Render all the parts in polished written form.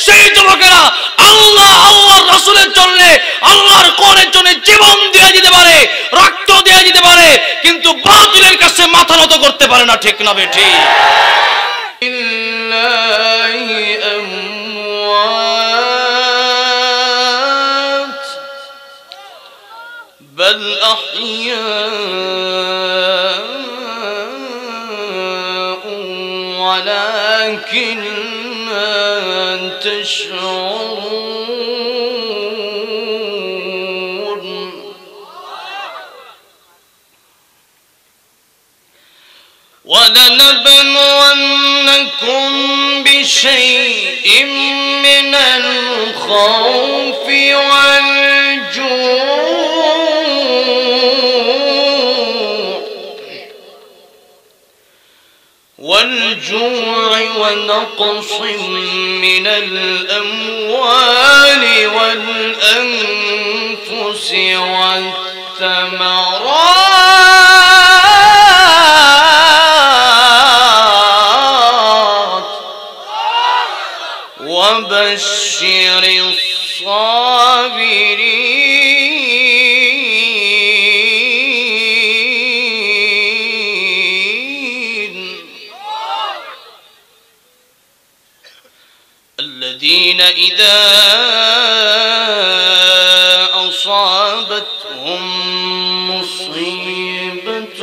সেই যুবকেরা আল্লাহ আল্লাহর রাসূলের জন্য আল্লাহর কোরআনের জন্য জীবন দিয়ে দিতে পারে, রক্ত দিয়ে দিতে পারে, কিন্তু বাতিলের কাছে মাথা নত করতে পারে না। ঠিক না বেঠিক? بل أحياء ولكن لا تشعرون ولنبلونكم بشيء من الخوف والجوع ونقص من الأموال والأنفس والثمرات وبشر الصابرين الذين إذا أصابتهم مصيبة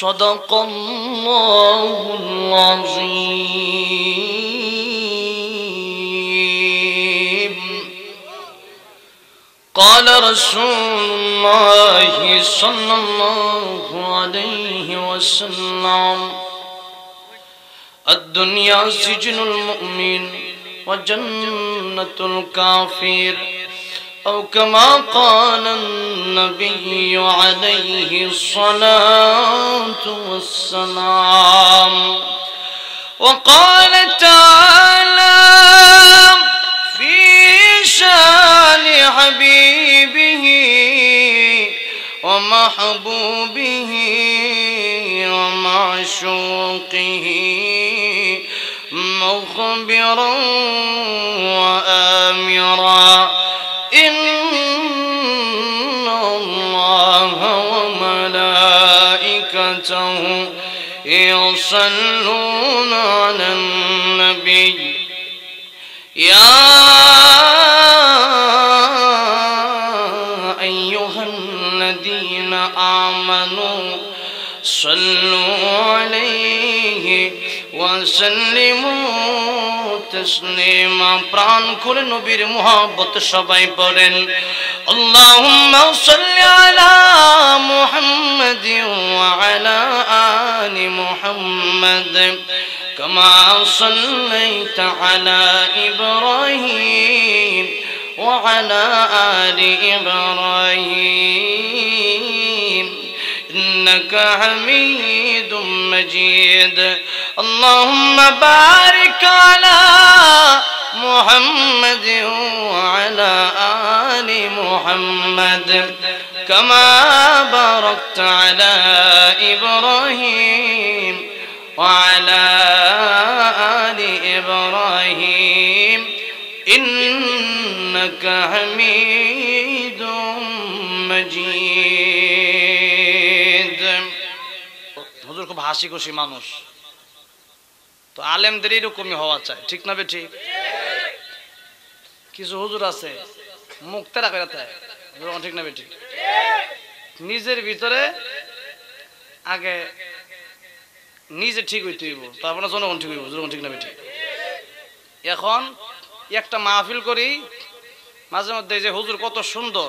صدق الله العظيم. قال رسول الله صلى الله عليه وسلم الدنيا سجن المؤمن وجنة الكافر أو كما قال النبي عليه الصلاة والسلام. وقال تعالى في شان حبيبه ومحبوبه ومعشوقه مخبرا وآمرا إن الله وملائكته يصلون على النبي يا أيها الذين آمنوا صلوا عليه وسلموا تسليما. প্রাণ খুলে নবীর মুহাব্বত সবাই পড়েন আল্লাহুম্মা সাল্লি আলা মুহাম্মাদ ওয়া আলা আলি মুহাম্মাদ কামা সাল্লাইতা আলা ইব্রাহিম ওয়া আলা আলি ইব্রাহিম ইন্নাকা হামিদুম মাজিদ. اللهم بارك على محمد وعلى آل محمد كما باركت على إبراهيم وعلى آل إبراهيم إنك حميد مجيد. হুজুর খুব হাসি খুশি মানুষ, তো আলেমদের এরকমই হওয়া চাই। ঠিক না বেঠিক? কিছু হুজুর আছে মুখতে রাখে ঠিক না বেঠিক? নিজের ভিতরে আগে নিজে ঠিক হইতে হইব, তারপরে জনগণ ঠিক হইব। ঠিক না বেঠিক? এখন একটা মাহফিল করি, মাঝে মধ্যে যে হুজুর কত সুন্দর,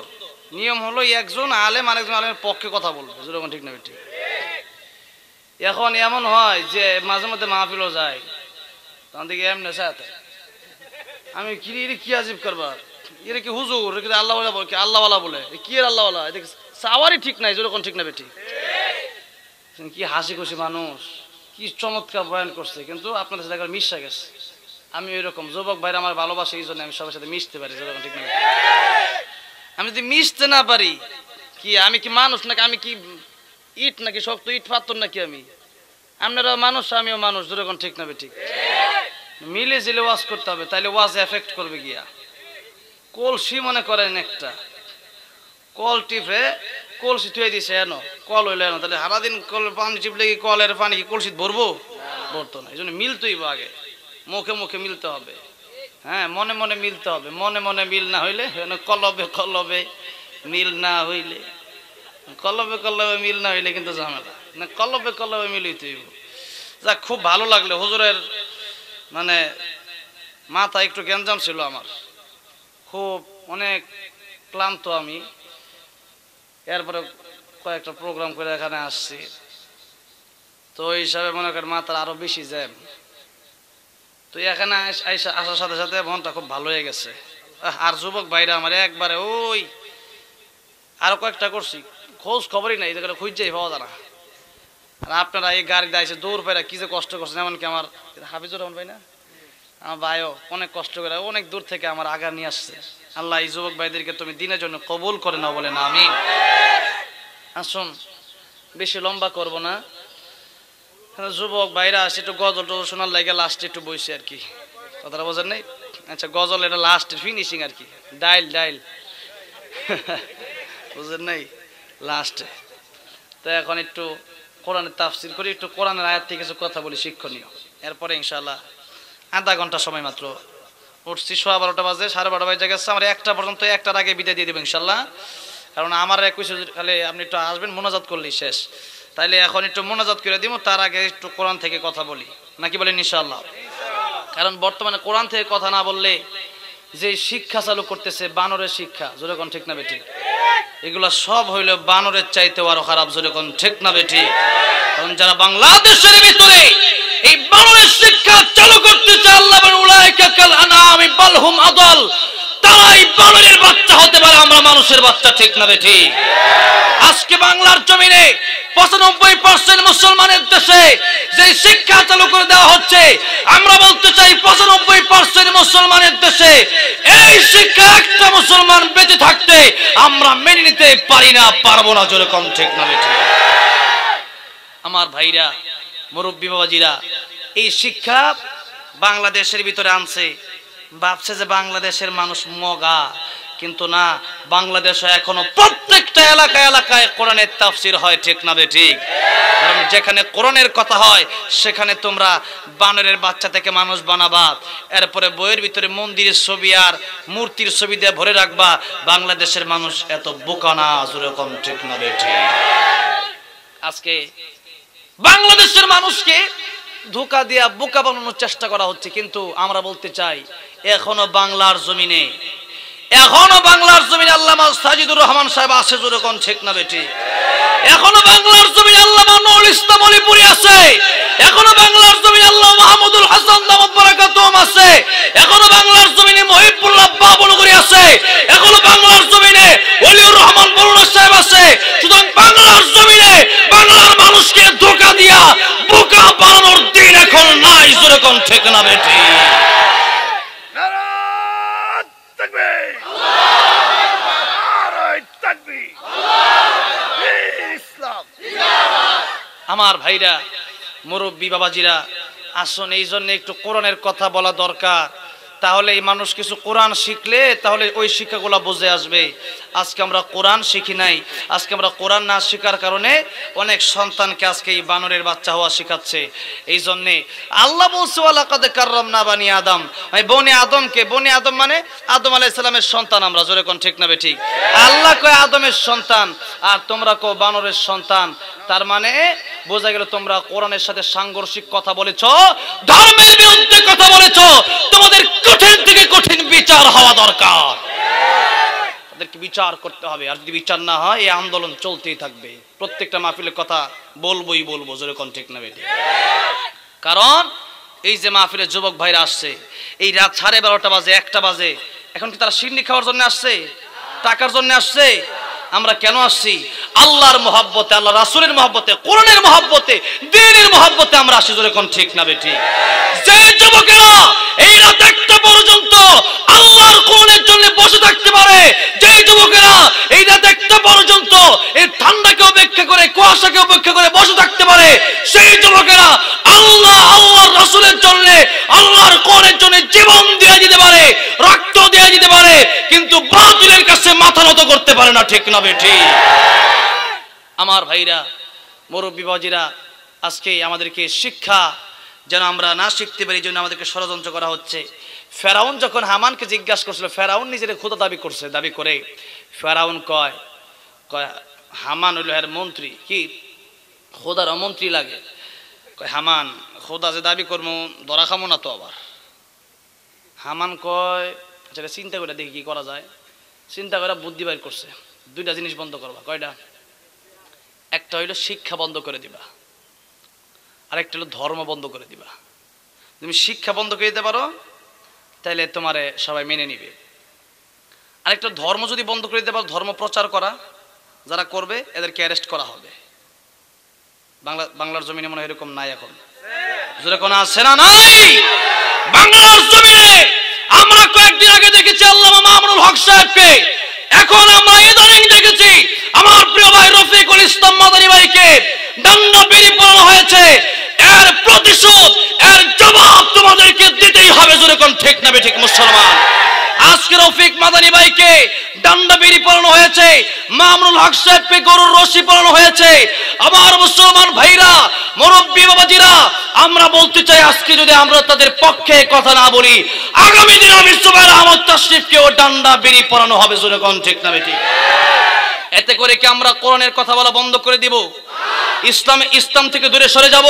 নিয়ম হলো একজন আলেম আরেকজন আলেমের পক্ষে কথা বলবে। ঠিক না বেঠিক? এখন এমন হয় যে মাঝে মধ্যে মাহফিলও যায় তখন থেকে এমনি সাথে আমি কি আজিব করবার এরা কি হুজুর আল্লাহ আল্লাহওয়ালা বলে কি এর আল্লাহওয়ালা এদিকে চাওয়ারই ঠিক নাই যেরকম ঠিক না বেটি কি হাসি খুশি মানুষ কি চমৎকার বয়ান করছে কিন্তু আপনাদের সাথে একবার মিশা গেছে আমি ওইরকম যুবক ভাইরা আমার ভালোবাসে এই জন্য আমি সবার সাথে মিশতে পারি যেরকম ঠিক না আমি যদি মিশতে না পারি কি আমি কি মানুষ নাকি আমি কি ইট নাকি শক্ত ইট পাথর নাকি আমি আপনারা মানুষ আমিও মানুষ যেরকম ঠিক না ঠিক মিলে জিলে ওয়াজ করতে হবে তাইলে ওয়াজ এফেক্ট করবে গিয়া কলসি মনে করেন একটা কল টিপে কলসি থুয়ে দিছে এনো কল হইলো এনো তাহলে সারাদিন কল পানি টিপলে কি কলের পানি কি কলসি ভরবো ভরতো না এই জন্য মিলতেই আগে মুখে মুখে মিলতে হবে হ্যাঁ মনে মনে মিলতে হবে মনে মনে মিল না হইলে কলবে কলবে মিল না হইলে কলবে কলবে মিল না হইলে কিন্তু ঝামেলা না কলবে কলবে মিলইতেই যাক খুব ভালো লাগলো হুজুরের মানে মাথা একটু গ্যাঞ্জাম ছিল আমার খুব অনেক ক্লান্ত আমি এরপরে কয়েকটা প্রোগ্রাম করে এখানে আসছি তো ওই হিসাবে মনে করেন মাথার আরো বেশি জ্যাম তো এখানে আসার সাথে সাথে মনটা খুব ভালো হয়ে গেছে আর যুবক ভাইরা আমার একবারে ওই আরো কয়েকটা করছি খোঁজ খবরই নাই এটা খুঁজেই পাওয়া যায় না আর আপনারা এই গাড়িতে আইসে দৌড় পাইরা কি যে কষ্ট করছেন এমনকি আমার হাফিজুর রহমান ভাই না আমার ভাইও অনেক কষ্ট করে অনেক দূর থেকে আমার আগা নিয়ে আসছে আল্লাহ এই যুবক ভাইদেরকে তুমি দিনের জন্য কবুল করে নাও বলে না আমিন আসুন বেশি লম্বা করব না যুবক ভাইরা আসে একটু গজল টজল শোনার লাগে লাস্টে একটু বইছে আর কি কথাটা বোঝেন নাই আচ্ছা গজল এটা লাস্টের ফিনিশিং আর কি ডাইল বুঝেন নাই লাস্টে তো এখন একটু কোরআনের তাফসির করি একটু কোরআনের আয়াত থেকে কিছু কথা বলি শিক্ষণীয় এরপরে ইনশাআল্লাহ আধা ঘন্টা সময় মাত্র উঠছি 12:15 বাজে 12:30 বাজে গেছে আমার 1টা পর্যন্ত 1টার আগে বিদায় দিয়ে দেবো ইনশাআল্লাহ কারণ আমার খালি আপনি একটু আসবেন মোনাজাত করলেই শেষ তাইলে এখন একটু মোনাজাত করে দিব তার আগে একটু কোরআন থেকে কথা বলি নাকি বলেন ইনশাআল্লাহ কারণ বর্তমানে কোরআন থেকে কথা না বললে যে শিক্ষা চালু করতেছে বানরের শিক্ষা যেরকম ঠিক না বেটি এগুলা সব হইলো বানরের চাইতে আরো খারাপ যেরকম ঠিক না বেটি কারণ যারা বাংলাদেশের ভিতরে এই বানরের শিক্ষা চালু করতেছে আল্লাহ বলেন উলাইকা কাল আনামি বাল হুম আদাল তারাই বানরের বাচ্চা হতে পারে আমরা মানুষের বাচ্চা ঠিক না বেটি আজকে বাংলার জমিনে 95% মুসলমানের দেশে যে শিক্ষা চালু করে দেওয়া হচ্ছে আমরা বলতে চাই 95% মুসলমানের দেশে এই শিক্ষা একটা মুসলমান বেঁচে থাকতে আমরা মেনে নিতে পারি না পারবো না যেরকম ঠিক না বেটি আমার ভাইরা মুরব্বী বাবাজিরা এই শিক্ষা বাংলাদেশের ভিতরে আনছে ভাবছে যে বাংলাদেশের মানুষ মগা কিন্তু না বাংলাদেশে এখনো প্রত্যেকটা এলাকায় কোরআনের তাফসীর হয় ঠিক না ঠিক কারণ যেখানে কোরআনের কথা হয় সেখানে তোমরা বানরের বাচ্চা থেকে মানুষ বানাবা এরপরে বইয়ের ভিতরে মন্দিরের ছবি আর মূর্তির ছবি দিয়ে ভরে রাখবা বাংলাদেশের মানুষ এত বোকা না যেরকম ঠিক না ঠিক আজকে বাংলাদেশের মানুষকে ধোঁকা দিয়া বোকা বানানোর চেষ্টা করা হচ্ছে কিন্তু আমরা বলতে চাই এখনো বাংলার জমিনে আল্লামা সাজিদুর রহমান সাহেব আছে যেরকম ঠিক না বেটি এখনো বাংলার জমিনে আল্লামা নুরুল ইসলাম আলীপুরি আছে এখনো বাংলার জমিনে আল্লামা মাহমুদুল হাসান দামাত বারাকাতুহুম আছে এখনো বাংলার জমিনে মহিবুল্লাহ বাবুলগুরি আছে এখনো বাংলার জমিনে ওলিউর রহমান বরুণা সাহেব আছে সুতরাং বাংলার জমিনে বাংলার মানুষকে ধোঁকা দিয়া বোকা বানানোর দিন এখন নাই যেরকম ঠিক না বেটি আমার ভাইরা মুরব্বী বাবাজিরা আসুন এই জন্য একটু কোরআনের কথা বলা দরকার তাহলে এই মানুষ কিছু কোরআন শিখলে তাহলে ওই শিক্ষাগুলো বুঝে আসবে আজকে আমরা কোরআন শিখি নাই আজকে আমরা কোরআন না শেখার কারণে অনেক সন্তানকে আজকে এই বানরের বাচ্চা হওয়া শেখাচ্ছে এই জন্যে আল্লাহ বলছে ওয়ালাকাদ কাররামনা বানি আদম বনি আদম মানে আদম আলাইহিস সালামের সন্তান আমরা জোরে কোন ঠিক না ঠিক আল্লাহ কয় আদমের সন্তান আর তোমরা কো বানরের সন্তান তার মানে বোঝা গেল তোমরা কোরআনের সাথে সাংঘর্ষিক কথা বলেছো ধর্মের বিরুদ্ধে কথা বলেছো তোমাদের কঠিন থেকে কঠিন বিচার হওয়া দরকার এদেরকে বিচার করতে হবে। আর যদি বিচার না হয় এই আন্দোলন চলতেই থাকবে। প্রত্যেকটা মাহফিলের কথা বলবোই বলবো, যেরকম ঠিক না বেটি। কারণ এই যে মাহফিলের যুবক ভাইরা আসছে, এই রাত 12:30 বাজে, 1টা বাজে, এখন কি তারা সিন্নি খাওয়ার জন্য আসছে? টাকার জন্য আসছে? আমরা কেন আসছি? আল্লাহর মহব্বতে, আল্লাহ রাসূলের মহব্বতে, কোরআনের মহব্বতে, দ্বীনের মহব্বতে আমরা আসি, যেরকম ঠিক না বেটি। যে যুবকেরা এই রাত 1টা পর্যন্ত আল্লাহর কোরআনের জন্য বসে থাকতে পারে, যে যুবকেরা এই রাত 1টা পর্যন্ত এই ঠান্ডাকে উপেক্ষা করে, কুয়াশাকে উপেক্ষা করে বসে থাকতে পারে, সেই যুবকেরা আল্লাহর রাসূলের জন্য, আল্লাহর কোরআনের জন্য জীবন দিয়ে দিতে পারে, রক্ত দিয়ে দিতে পারে, কিন্তু বাতিলের কাছে মাথা নত করতে পারে না, ঠিক না বেটি। আমার ভাইরা, মুরব্বী বাবাজিরা, আজকে আমাদেরকে শিক্ষা যেন আমরা না শিখতে পারি, জন্য আমাদেরকে ষড়যন্ত্র করা হচ্ছে। ফেরাউন যখন হামানকে জিজ্ঞাসা করছিল, ফেরাউন নিজের খোদা দাবি করে ফেরাউন কয় হামান হইল এর মন্ত্রী, কি খোদার মন্ত্রী লাগে। কয় হামান, খোদা যে দাবি করবো ধরা খামো না তো আবার? হামান কয় আচ্ছা চিন্তা করে দেখি কি করা যায়। চিন্তা করে বুদ্ধি বাইর করছে, 2টা জিনিস বন্ধ করবা। কয়টা? একটা হইলো শিক্ষা বন্ধ করে দিবা, আর একটা হলো ধর্ম বন্ধ করে দিবা। তুমি শিক্ষা বন্ধ করে দিতে পারো তাহলে তোমারে সবাই মেনে নিবে। আরেকটা ধর্ম যদি বন্ধ করে দিতে পারো, ধর্ম প্রচার করা যারা করবে এদেরকে অ্যারেস্ট করা হবে। বাংলার জমিনে মনে হয় এরকম নাই এখন, যেরকম আছে না নাই? বাংলার জমিনে আমরা কয়েকদিন আগে দেখেছি আল্লামা মামুনুল হক সাহেবকে, এখন আমরা ইদানিং দেখেছি আমার প্রিয় ভাই রফিকুল ইসলাম মাদানী ভাইকে ডান্ডা বেরি পড়ানো হয়েছে। এর প্রতিশোধ, এর জবাব তোমাদেরকে দিতেই হবে, যেরকম ঠিক না বেঠিক মুসলমান। আজকে রফিক মাদানী ভাইকে ডান্ডা বেরি পড়ানো হয়েছে, মামুনুল হক সাহেবকে গরুর রশি পড়ানো হয়েছে। আমার মুসলমান ভাইরা, মুরব্বী বাবাজিরা, আমরা বলতে চাই আজকে যদি আমরা তাদের পক্ষে কথা না বলি, আগামী দিন আমি সুবহান আহমদ তাশরিফকেও ডান্ডা বেরি পড়ানো হবে, যেরকম ঠিক না বেঠিক। এতে করে কি আমরা কোরআনের কথা বলা বন্ধ করে দিব? ইসলাম থেকে দূরে সরে যাব?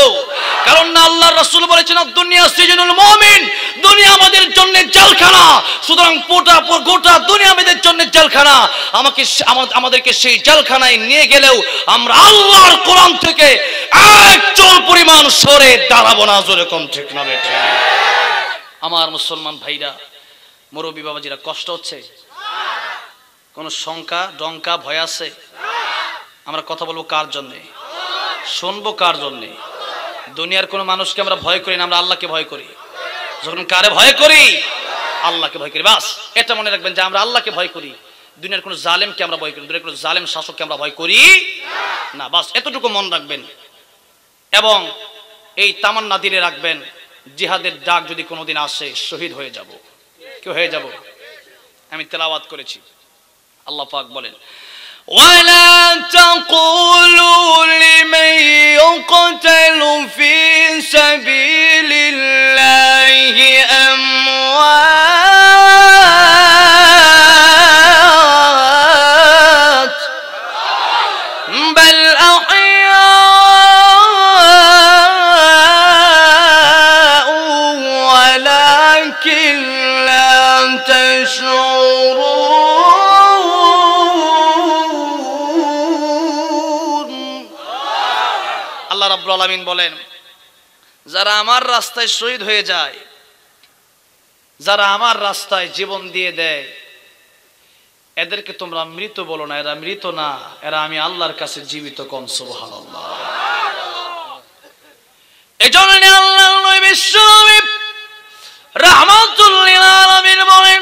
কারণ না আল্লাহর রাসূল বলেছেন দুনিয়া সিজনুল মুমিন, দুনিয়া আমাদের জন্য জেলখানা। সুতরাং গোটা দুনিয়া আমাদের জন্য জেলখানা। আমাদেরকে সেই জেলখানায় নিয়ে গেলেও আমরা আল্লাহর কোরআন থেকে এক চুল পরিমাণ সরে দাঁড়াবো না, যেরকম ঠিক না বেঠিক। আমার মুসলমান ভাইরা, মুরব্বী বাবাজিরা, কষ্ট হচ্ছে? কোন শঙ্কা ডঙ্কা ভয় আছে? আমরা কথা বলবো কার জন্য? শুনবো কার জন্য? দুনিয়ার কোন মানুষকে আমরা ভয় করি না, আমরা আল্লাহকে ভয় করি। যখন কারে ভয় করি? আল্লাহকে ভয় করি। বাস এটা মনে রাখবেন যে আমরা আল্লাহকে ভয় করি, দুনিয়ার কোন জালেমকে আমরা ভয় করি, দুনিয়ার কোন জালেম শাসককে আমরা ভয় করি না। বাস এতটুকু মন রাখবেন এবং এই তামান্না দিলে রাখবেন, জিহাদের ডাক যদি কোনোদিন আসে শহীদ হয়ে যাব। কি হয়ে যাব? আমি তেলাওয়াত করেছি, আল্লাহ পাক বলেন ولا تقولوا لمن يقتل في سبيل الله أموات بل أحياء ولكن لا تشعرون। আল্লাহ রাব্বুল আলামিন বলেন, যারা আমার রাস্তায় শহীদ হয়ে যায়, যারা আমার রাস্তায় জীবন দিয়ে দেয়, এদেরকে তোমরা মৃত বলো না, এরা মৃত না, এরা আমি আল্লাহর কাছে জীবিত। কোন সুবহানাল্লাহ। এজন্য আল্লাহর নবী বিশ্বনবী রাহমাতুল লিল আলামিন বলেন,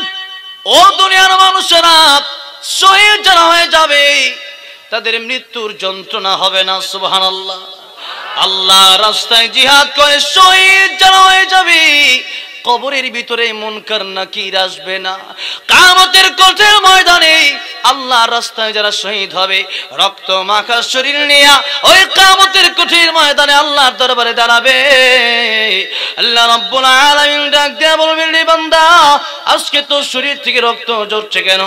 ও দুনিয়ার মানুষেরা, শহীদ যারা হয়ে যাবে তাদের মৃত্যুর যন্ত্রণা হবে না। সুবহানাল্লাহ। আল্লাহ রাস্তায় জিহাদ করে শহীদ যারা হয়ে যাবে, কবরের ভিতরে মুনকার নাকির আসবে না। কিয়ামতের কঠিন ময়দানে আল্লাহর রাস্তায় যারা শহীদ হবে, রক্ত মাখা শরীর নিয়ে ওই কিয়ামতের কঠিন ময়দানে আল্লাহর দরবারে দাঁড়াবে। আল্লাহ রাব্বুল আলামিন ডাক দিয়ে বলবেন, রে বান্দা, আজকে তো শরীর থেকে রক্ত ঝরছে কেন?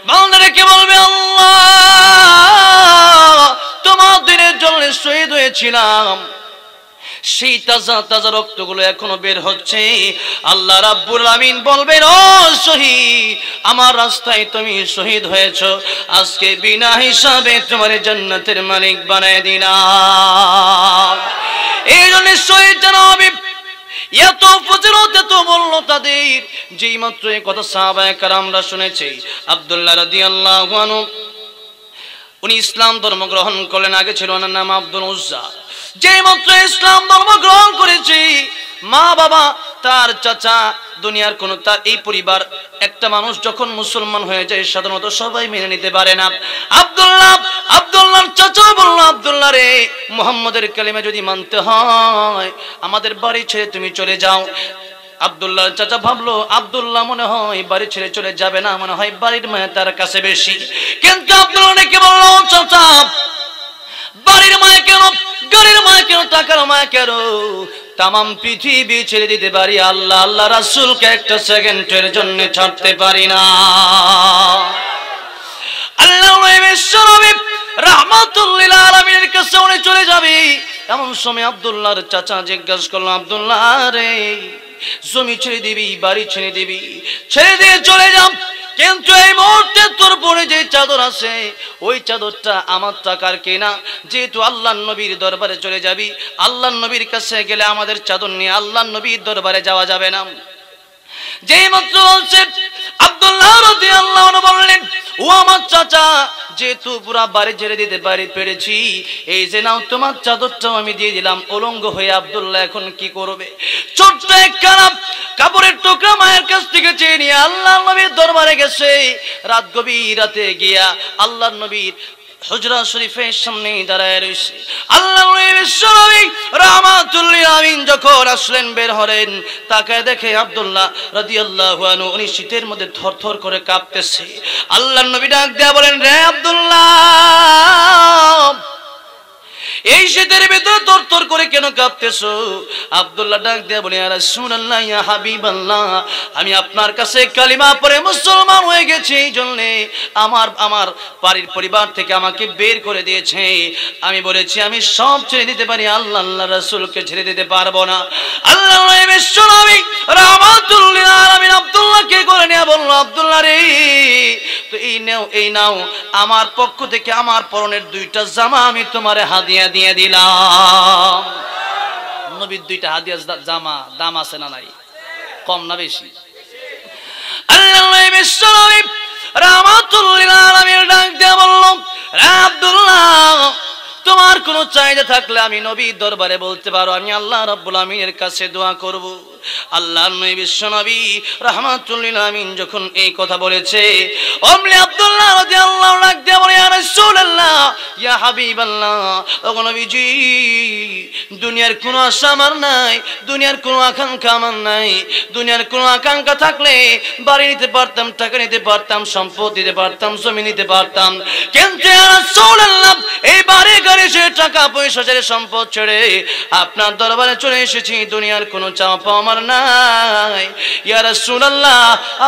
বান্দারে কি বলবে? আল্লাহ, তোমার দিনের জন্য শহীদ হয়েছিলাম, সেই তাজা তাজা রক্তগুলো এখনো বের হচ্ছে। আল্লাহ রাব্বুল আমিন বলবেন, ও শহীদ, আমার রাস্তায় তুমি শহীদ হয়েছো, আজকে বিনা হিসাবে তোমার জান্নাতের মালিক বানায় দিলাম। এই জন্য শহীদ জানাবি এত ফজিলত, এত মূল্য তাদের, যেই মাত্র এই কথা সাহাবায়ে কেরামরা শুনেছে। আব্দুল্লাহ রাদিয়াল্লাহু আনহু উনি ইসলাম ধর্ম গ্রহণ করলেন। আগে ছিল ওনার নাম আব্দুল উজ্জা। যেই মাত্র ইসলাম ধর্ম গ্রহণ করেছে, মা বাবা, তার চাচা, দুনিয়ার কোন, তার এই পরিবার, একটা মানুষ যখন মুসলমান হয়ে যায় সাধারণত সবাই মেনে নিতে পারে না। আব্দুল্লাহর চাচা বলল, আব্দুল্লাহ রে, মুহাম্মাদের কালিমা যদি মানতে হয় আমাদের বাড়ি ছেড়ে তুমি চলে যাও। আব্দুল্লাহর চাচা ভাবলো, আব্দুল্লাহ মনে হয় বাড়ি ছেড়ে চলে যাবে না, মনে হয় বাড়ির মায়া তার কাছে বেশি। কিন্তু আব্দুল্লাহ নাকি বলল, চাচা, বাড়ির মায়া কেন, গাড়ির মায়া কেন, টাকার মায়া কেন, তামাম পৃথিবী ছেড়ে দিতে পারি, আল্লাহ আল্লাহ রাসূলকে একটা সেকেন্ডের জন্য ছাড়তে পারি না। আল্লাহ নবী রাহমাতুল লিল আলামিনের কাছে উনি চলে যাবে। এমন সময় আব্দুল্লাহর চাচা জিজ্ঞাসা করলো, আব্দুল্লাহ রে, জমি ছেড়ে দিবি, বাড়ি ছেড়ে দিবি, ছেড়ে দিয়ে চলে যাও, কিন্তু এই মুহূর্তে তোর পরে যে চাদর আছে ওই চাদরটা আমার টাকার কেনা। যেহেতু আল্লাহর নবীর দরবারে চলে যাবি, আল্লাহর নবীর কাছে গেলে আমাদের চাদর নিয়ে আল্লাহর নবীর দরবারে যাওয়া যাবে না। যেই মাত্র বলছে, আব্দুল্লাহ রাদিয়াল্লাহু আনহু বললেন, ও আমার চাচা, যেহেতু পুরা বাড়ি ছেড়ে দিতে পেরেছি, এই যে নাও তোমার চাদরটাও আমি দিয়ে দিলাম। উলঙ্গ হয়ে আব্দুল্লাহ এখন কি করবে? ছোট্ট একখানা কাপড়ের টুকরা মায়ের কাছ থেকে চেয়ে নিয়ে আল্লাহর নবীর দরবারে গেছে। রাত গভীর রাতে গিয়া আল্লাহর নবীর হুজরা শরীফের সামনে দাঁড়ায় রয়েছে। আল্লাহর নবী বিশ্বনবী রাহমাতুল লিল আলামিন যখন আসলেন, বের হলেন, তাকায় দেখে আব্দুল্লাহ রাদিয়াল্লাহু আনহু উনি শীতের মধ্যে থরথর করে কাঁপতেছে। আল্লাহর নবী ডাক দেয়া বলেন, রে আব্দুল্লাহ, এই শীতের ভিতরে থরথর করে কেন কাঁপতেছো? আব্দুল্লাহ ডাক দেয়া বলে, ইয়া রাসূলুল্লাহ, ইয়া হাবিবাল্লাহ, আমি আপনার কাছে কালিমা পড়ে মুসলমান হয়ে গেছি, এই জন্য আমার বাড়ির পরিবার থেকে আমাকে বের করে দিয়েছে। আমি বলেছি আমি সব ছেড়ে দিতে পারি, আল্লাহ আল্লাহ রাসূলকে ছেড়ে দিতে পারবো না। আল্লাহর নবী বিশ্বনবী রাহমাতুল লিল আলামিন আব্দুল্লাহকে করে নিয়ে বলল, আব্দুল্লাহ রে, তো এই নাও আমার পক্ষ থেকে আমার পরনের দুইটা জামা আমি তোমারে হাদিয়া দিয়ে দিলাম। নবীর দুইটা হাদিয়া জামা দাম আছে না নাই? কম না বেশি? আল্লাহর নবী বিশ্বনবী রাহমাতুল লিল আলামিন ডাক দিয়ে বলল, আব্দুল্লাহ, তোমার কোনো চাহিদা থাকলে আমি নবীর দরবারে বলতে পারো, আমি আল্লাহ রাব্বুল আমিনের কাছে দোয়া করব। আল্লাহর নবী বিশ্বনবী রাহমাতুল লিল আলামিন যখন এই কথা বলেছে, অমনি আব্দুল্লাহ রাদিয়াল্লাহু আনহু ডাক দিয়ে বলে, ইয়া রাসূলুল্লাহ, ইয়া হাবিবাল্লাহ, ও নবীজি, দুনিয়ার কোনো আশা আমার নাই, দুনিয়ার কোনো আকাঙ্ক্ষা আমার নাই। দুনিয়ার কোনো আকাঙ্ক্ষা থাকলে বাড়ি নিতে পারতাম, টাকা নিতে পারতাম, সম্পদ দিতে পারতাম, জমি নিতে পারতাম, কিন্তু ইয়া রাসূলুল্লাহ, এই বাড়ি গাড়ি সে টাকা পয়সা ছেড়ে, সম্পদ ছেড়ে আপনার দরবারে চলে এসেছি, দুনিয়ার কোনো চাওয়া পাওয়া আমার নাই। ইয়া রাসূলুল্লাহ,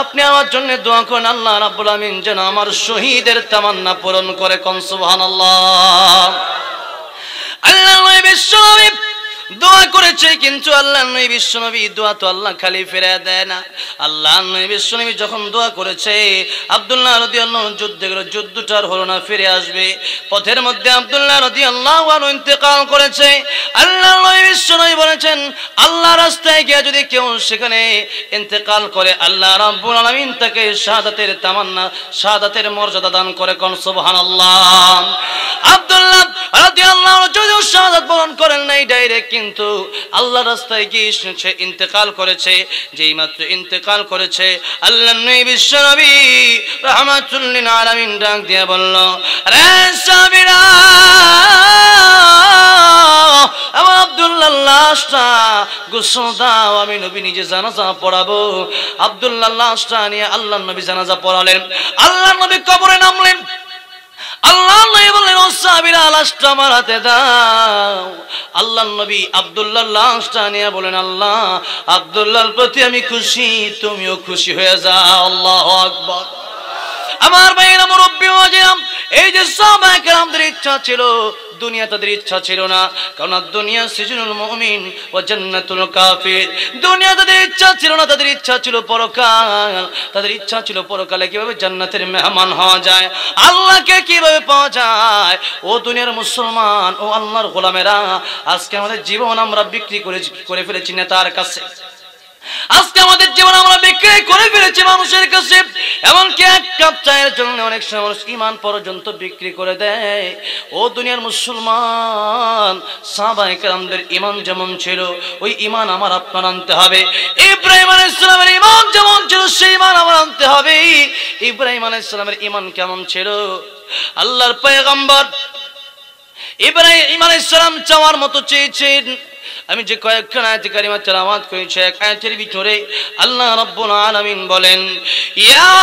আপনি আমার জন্য দোয়া করেন, আল্লাহ রাব্বুল আমিন যেন আমার শহীদের তামান্না পূরণ করে। কোন সুবহানাল্লাহ। আল্লাহ নবী বিশ্বনবী দোয়া করেছে, কিন্তু আল্লাহ নবী বিশ্বনবী দোয়া তো আল্লাহ খালি ফিরিয়ে দেয় না। আল্লাহ নবী বিশ্বনবী যখন দোয়া করেছে, আব্দুল্লাহ রাদিয়াল্লাহু আনহু যুদ্ধটার হলো না, ফিরে আসবে। পথের মধ্যে আব্দুল্লাহ রাদিয়াল্লাহু আনহু ইন্তেকাল করেছে। আল্লাহ নবী বিশ্বনবী বলেছেন, আল্লাহ রাস্তায় গিয়ে যদি কেউ সেখানে ইন্তেকাল করে, আল্লাহ রাব্বুল আলামিন তাকে শাহাদাতের তামান্না, শাহাদাতের মর্যাদা দান করে। কোন সুবহানাল্লাহ। আব্দুল্লাহ রাদিয়াল্লাহু আনহু যদিও শাহাদাত বরণ করেন নাই ডাইরেক্ট, কিন্তু আল্লাহ রাস্তায় গিয়ে সে ইন্তেকাল করেছে। যেই মাত্র ইন্তেকাল করেছে, আল্লাহর নবী বিশ্বনবী রাহমাতুল লিল আলামিন ডাক দিয়ে বলল, রে সাহাবীরা, আমার আব্দুল্লাহর লাশটা গোসল দাও, আমি নবী নিজে জানাজা পড়াবো। আব্দুল্লাহর লাশটা নিয়ে আল্লাহর নবী জানাজা পড়ালেন। আল্লাহর নবী কবরে নামলেন। আল্লাহ নবী বললেন, ও সাহাবীরা, লাশটা আমার হাতে দাও। আল্লাহর নবী আব্দুল্লাহর লাশটা নিয়ে বলেন, আল্লাহ, আব্দুল্লাহর প্রতি আমি খুশি, তুমিও খুশি হয়ে যাও। আল্লাহু আকবার। আমার ভাইয়েরা মুরব্বি ওয়াজিরাম, এই যে সাহাবায়ে কেরামদের ইচ্ছা ছিল দুনিয়া, তাদের ইচ্ছা ছিল না, কারণ দুনিয়া সিজনুল মুমিন ওয়া জান্নাতুল কাফির। দুনিয়া তাদের ইচ্ছা ছিল না, তাদের ইচ্ছা ছিল পরকাল। তাদের ইচ্ছা ছিল পরকালে কিভাবে জান্নাতের মেহমান হওয়া যায়, আল্লাহকে কিভাবে পাওয়া যায়। ও দুনিয়ার মুসলমান, ও আল্লাহর গোলামেরা, আজকে আমাদের জীবন আমরা বিক্রি করে ফেলেছি নেতার কাছে। আজকে আমাদের জীবন আমরা বিক্রি করে ফেলেছি মানুষের কাছে। এমনকি এক কাপ চায়ের জন্য অনেক সময় মানুষ ঈমান পর্যন্ত বিক্রি করে দেয়। ও দুনিয়ার মুসলমান, সাহাবায়ে কেরামদের ঈমান যেমন ছিল ওই ঈমান আমার আপনার আনতে হবে। ইব্রাহিম আলাইহিস সালামের ঈমান যেমন ছিল সেই ঈমান আমার আনতে হবে। ইব্রাহিম আলাইহিস সালামের ঈমান কেমন ছিল? আল্লাহর পয়গম্বর ইব্রাহিম আলাইহিস সালাম চাওয়ার মতো চেয়েছেন। আমি যে কয়েকখানা আয়াত কারিমা তেলাওয়াত করেছি, এক আয়াতের ভিতরে আল্লাহ রাব্বুল আলামিন বলেন, ইয়া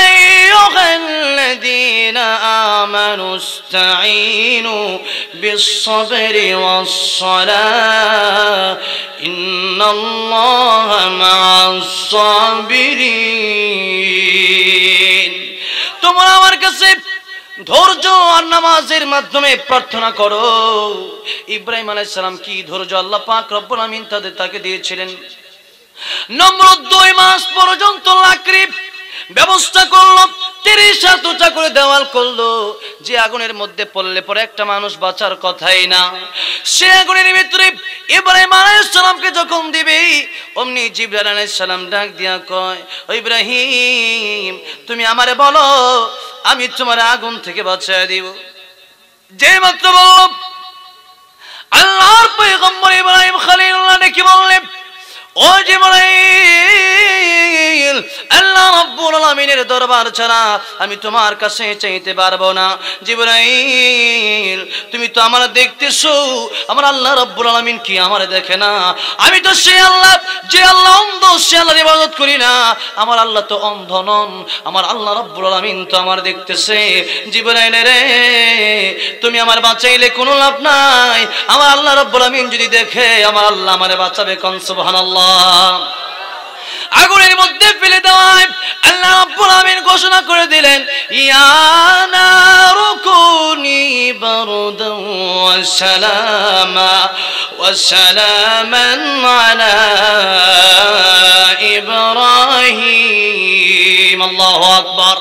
আইয়ুহাল্লাযীনা আমানুস্তাঈনু বিস-সাবরি ওয়াস-সালাহ ইন্নাল্লাহা মা'আস-সাবিরিন। তোমরা আমার কাছে ধৈর্য আর নামাজের মাধ্যমে প্রার্থনা করো। ইব্রাহিম আলাইহিস সালাম কি ধৈর্য আল্লাহ পাক রব্বুল আমিন তাকে দিয়েছিলেন। নম্বর 2 মাস পর্যন্ত লাকড়ি ব্যবস্থা করলো, 30 হাত উঁচা করে দেওয়াল করলো, যে আগুনের মধ্যে পড়লে পরে একটা মানুষ বাঁচার কথাই না। সে আগুনের ভিতরে ইব্রাহিম আলাইহিস সালামকে যখন দিবে, অমনি জিবরাইল আলাইহিস সালাম ডাক দিয়া কয়, ও ইব্রাহিম, তুমি আমারে বলো, আমি তোমার আগুন থেকে বাঁচিয়ে দিব। যে মাত্র বলল, আল্লাহর পয়গম্বর ইব্রাহিম খলিলুল্লাহ ডেকে বললেন, ও জিবরাইল, আল্লাহ রাব্বুল আলামিনের দরবার ছাড়া আমি তোমার কাছে চাইতে পারবো না। জিবরাইল, তুমি তো আমার দেখতেছো, আমার আল্লাহ রাব্বুল আলামিন কি আমার দেখে না? আমি তো সেই আল্লাহ, যে আল্লাহ অন্ধ, সে আল্লাহর ইবাদত করি না। আমার আল্লাহ তো অন্ধ নন, আমার আল্লাহ রাব্বুল আলামিন তো আমার দেখতেছে। জিবরাইল রে, তুমি আমার বাঁচাইলে কোনো লাভ নাই। আমার আল্লাহ রাব্বুল আলামিন যদি দেখে, আমার আল্লাহ আমারে বাঁচাবে। কোন সুবহানাল্লাহ। আগুনের মধ্যে ফেলে দেওয়ায় আল্লাহ রাব্বুল আমিন ঘোষণা করে দিলেন, ইয়া নারু কুনি বারদান ওয়া সালামান আলা ইব্রাহিম। আল্লাহু আকবার।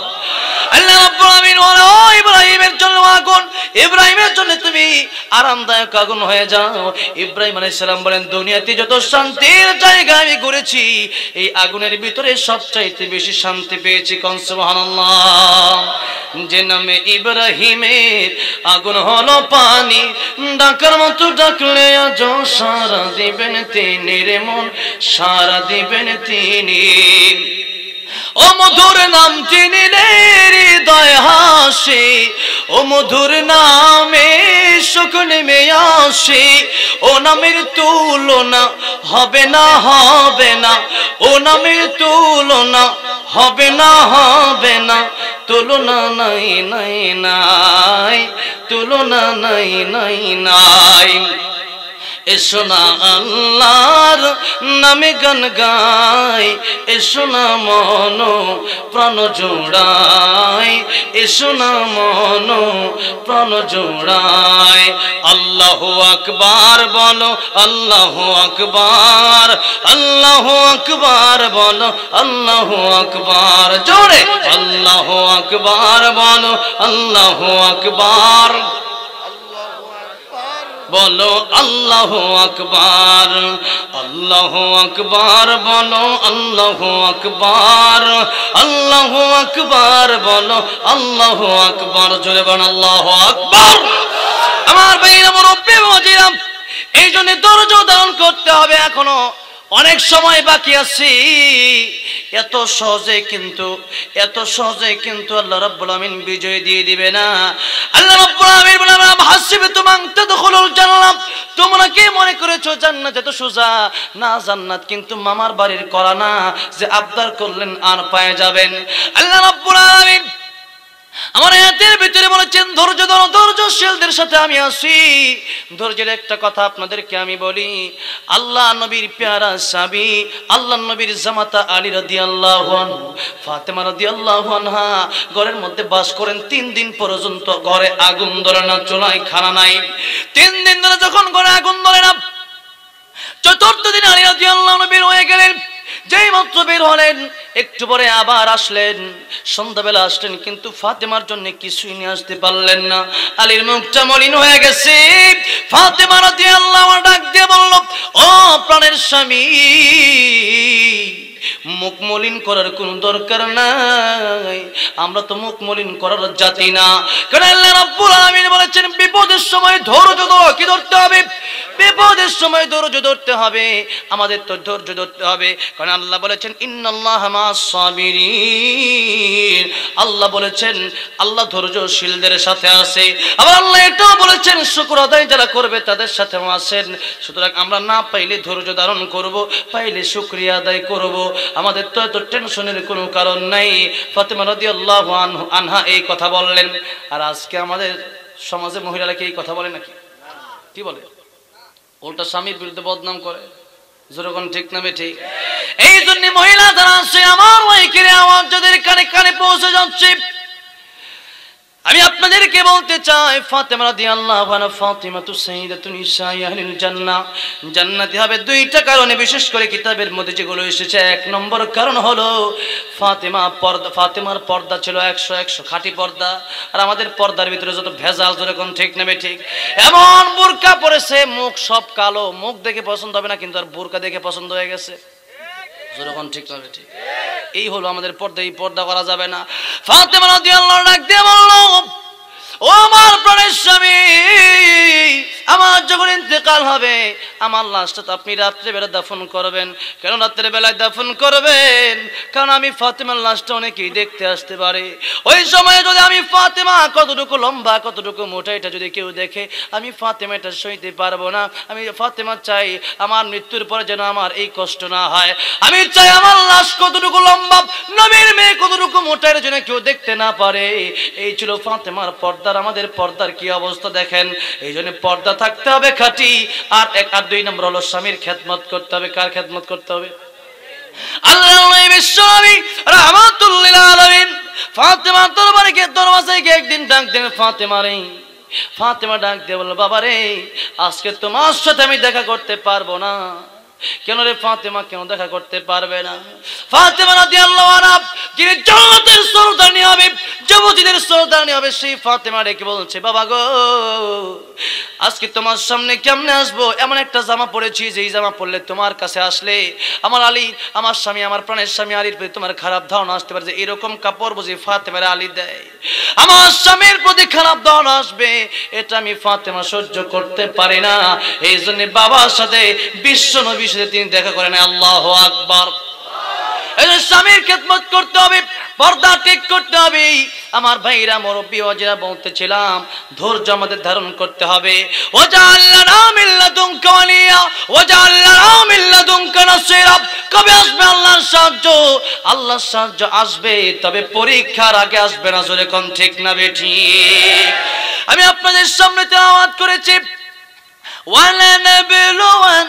আল্লাহ রাব্বুল আমিন বলে, ও ইব্রাহিমের জন্য আগুন, ইব্রাহিমের জন্য তুমি আরামদায়ক আগুন হয়ে যাও। ইব্রাহিম আলাইহিস সালাম বলেন, দুনিয়াতে যত শান্তির জায়গা আমি ঘুরেছি, এই আগুনের ভিতরে সবচাইতে বেশি শান্তি পেয়েছি। কোন সুবহানাল্লাহ। যে নামে ইব্রাহিমের আগুন হলো পানি, ডাকার মতো ডাকলে আজ সারা দিবেন তিনি রে মন, সারা দিবেন তিনি। ও মধুর নাম চিনিলে হৃদয় হাসে, ও মধুর নামে সুখ নেমে আসে। ও নামের তুলনা হবে না, হবে না, ও নামের তুলনা হবে না, হবে না, তুলনা নাই নাই নাই, তুলনা নাই নাই নাই। এসো না আল্লাহর নামে গান গাই, এসো না মন প্রাণ জোড়াই, এসো না মন প্রাণ জোড়াই। আল্লাহু আকবার বলো, আল্লাহু আকবার, আল্লাহু আকবার বলো, আল্লাহু আকবার। জোরে আল্লাহু আকবার বলো, আল্লাহু আকবার বলো, আল্লাহু আকবার, আল্লাহু আকবার বলো, আল্লাহু আকবার, আল্লাহু আকবার বলো, আল্লাহু আকবার। জোরে বলো আল্লাহু আকবার। আমার ভাইরা মুরব্বি ওয়াজিরাম, এই জন্য ধৈর্য ধারণ করতে হবে। এখনো অনেক সময় বাকি আছে। এত সহজে কিন্তু আল্লাহ রাব্বুল আমিন বিজয় দিয়ে দিবে না। আল্লাহ রাব্বুল আমিন বলেন, হাসিবতুম আন তাদখুলুল জান্নাহ, তোমরা কি মনে করেছো জান্নাত এত সোজা? না, জান্নাত কিন্তু মামার বাড়ির করা না যে আবদার করলেন আর পেয়ে যাবেন। আল্লাহ রাব্বুল আমিন আমার আয়াতের ভিতরে বলেছেন ধৈর্য ধরো, ধৈর্যশীলদের সাথে আমি আছি। ধৈর্যের একটা কথা আপনাদেরকে আমি বলি, আল্লাহ নবীর পেয়ারা সাহাবী, আল্লাহ নবীর জামাতা আলী রাদিয়াল্লাহু আনহু, ফাতেমা রাদিয়াল্লাহু আনহা ঘরের মধ্যে বাস করেন 3 দিন পর্যন্ত। ঘরে আগুন ধরে না, চুলায় খানা নাই। 3 দিন ধরে যখন ঘরে আগুন ধরে না, চতুর্থ দিন আলী রাদিয়াল্লাহু আনহু বের হয়ে গেলেন। যেই মাত্র বের হলেন, একটু পরে আবার আসলেন, সন্ধ্যাবেলা আসলেন, কিন্তু ফাতেমার জন্য কিছুই নিয়ে আসতে পারলেন না। আলীর মুখটা মলিন হয়ে গেছে। ফাতেমা রাদিয়াল্লাহু আনহা ডাক দিয়ে বলল, ও প্রাণের স্বামী, মুখ মলিন করার কোনো দরকার নাই, আমরা তো মুখ মলিন করার জাতি না। কারণ আল্লাহ রাব্বুল আলামিন বলেছেন বিপদের সময় ধৈর্য ধরো। কি ধরতে হবে? বিপদের সময় ধৈর্য ধরতে হবে। আমাদের তো ধৈর্য ধরতে হবে, কারণ আল্লাহ বলেছেন ইন্নাল্লাহা মা'আস সাবিরিন। আল্লাহ বলেছেন আল্লাহ ধৈর্যশীলদের সাথে আছে। আবার আল্লাহ এটাও বলেছেন শুকর আদায় যারা করবে তাদের সাথেও আছেন। সুতরাং আমরা না পাইলে ধৈর্য ধারণ করব, পাইলে শুকরিয়া আদায় করব। আমাদের তো এত টেনশনের কোনো কারণ নাই। ফাতেমা রাদিয়াল্লাহু আনহা এই কথা বললেন। আর আজকে আমাদের সমাজে মহিলারা কি এই কথা বলে নাকি? কি বলে? উল্টা স্বামীর বিরুদ্ধে বদনাম করে। যেরকম ঠিক না ঠিক? এই জন্য মহিলা যারা আছে, আমার ওইখানে আওয়াজ যাদের কানে কানে পৌঁছে যাচ্ছে, আমি আপনাদেরকে বলতে চাই ফাতেমা রাদিয়াল্লাহু আনহা ফাতিমাতু সাইয়্যিদাতুন নিসাই আহলিল জান্নাহ। জান্নাতি হবে 2টা কারণে, বিশেষ করে কিতাবের মধ্যে যেগুলো এসেছে। 1 নম্বর কারণ হলো ফাতেমার পর্দা ছিল 100 খাঁটি পর্দা। আর আমাদের পর্দার ভিতরে যত ভেজাল, যেরকম ঠিক না ঠিক? এমন বোরকা পরেছে, মুখ সব কালো, মুখ দেখে পছন্দ হবে না, কিন্তু আর বোরকা দেখে পছন্দ হয়ে গেছে। যেরকম ঠিক না ঠিক? এই হলো আমাদের পর্দা। এই পর্দা করা যাবে না। ফাতেমা রাদিয়াল্লাহু আনহা ডাক দিয়ে বলল, ও আমার প্রাণের স্বামী, আমার যখন ইন্তেকাল হবে, আমার লাশটা তো আপনি রাত্রে বেলা দাফন করবেন। কেন রাত্রে বেলায় দাফন করবেন? কারণ আমি ফাতেমার লাশটা অনেকেই দেখতে আসতে পারে। ওই সময়ে যদি আমি ফাতেমা কতটুকু লম্বা, কতটুকু মোটা, এটা যদি কেউ দেখে, আমি ফাতেমা এটা সইতে পারবো না। আমি ফাতেমা চাই আমার মৃত্যুর পরে যেন আমার এই কষ্ট না হয়। আমি চাই আমার লাশ কতটুকু লম্বা, নবীর মেয়ে কতটুকু মোটা, এটা যেন কেউ দেখতে না পারে। এই ছিল ফাতেমার পর্দা। আমাদের পর্দার কি অবস্থা দেখেন। এই জন্য পর্দা থাকতে হবে খাঁটি। আর 2 নম্বর হলো স্বামীর খেদমত করতে হবে। কার খেদমত করতে হবে? আল্লাহর নবী বিশ্বনবী রাহমাতুল লিল আলামিন ফাতেমা দরবাজায় গিয়ে একদিন ডাক দেন ফাতেমা রে। ফাতেমা ডাক দিয়ে বলল, বাবা রে, আজকে তোমার সাথে আমি দেখা করতে পারবো না। কেন রে ফাতেমা, কেন দেখা করতে পারবে না? ফাতেমা রাদিয়াল্লাহু আনহা যিনি জান্নাতের সরদারনি হবে, যুবতীদের সরদারনি হবে, সেই ফাতেমা ডেকে বলছে, বাবা গো, আজকে তোমার সামনে কেমনে আসবো? এমন একটা জামা পরেছি, যেই জামা পরলে তোমার কাছে আসলে আমার আলী, আমার স্বামী, আমার প্রাণের স্বামী আলীর প্রতি তোমার খারাপ ধারণা আসতে পারে, যে এরকম কাপড় বুঝি ফাতেমার আলী দেয়, আমার স্বামীর প্রতি খারাপ ধারণা আসবে, এটা আমি ফাতেমা সহ্য করতে পারি না। এই জন্য বাবার সাথে বিশ্ব নবীর সাথে তিনি দেখা করেন। আল্লাহু আকবার। স্বামীর খেদমত করতে হবে, পর্দা ঠিক করতে হবে। আমার ভাইরা, মুরব্বী ওয়াজিরা বলতেছিলাম, ধৈর্য আমাদের ধারণ করতে হবে। ওয়াজআলনা মিন লাদুনকা ওয়ালিয়া ওয়াজআলনা মিন লাদুনকা নাসীরা। কবে আসবে আল্লাহর সাহায্য? আল্লাহর সাহায্য আসবে, তবে পরীক্ষার আগে আসবে না। জোরে কোন ঠিক না বেঠিক? আমি আপনাদের সামনে তেলাওয়াত করেছি, وَلَنَبْلُوَنَّكُمْ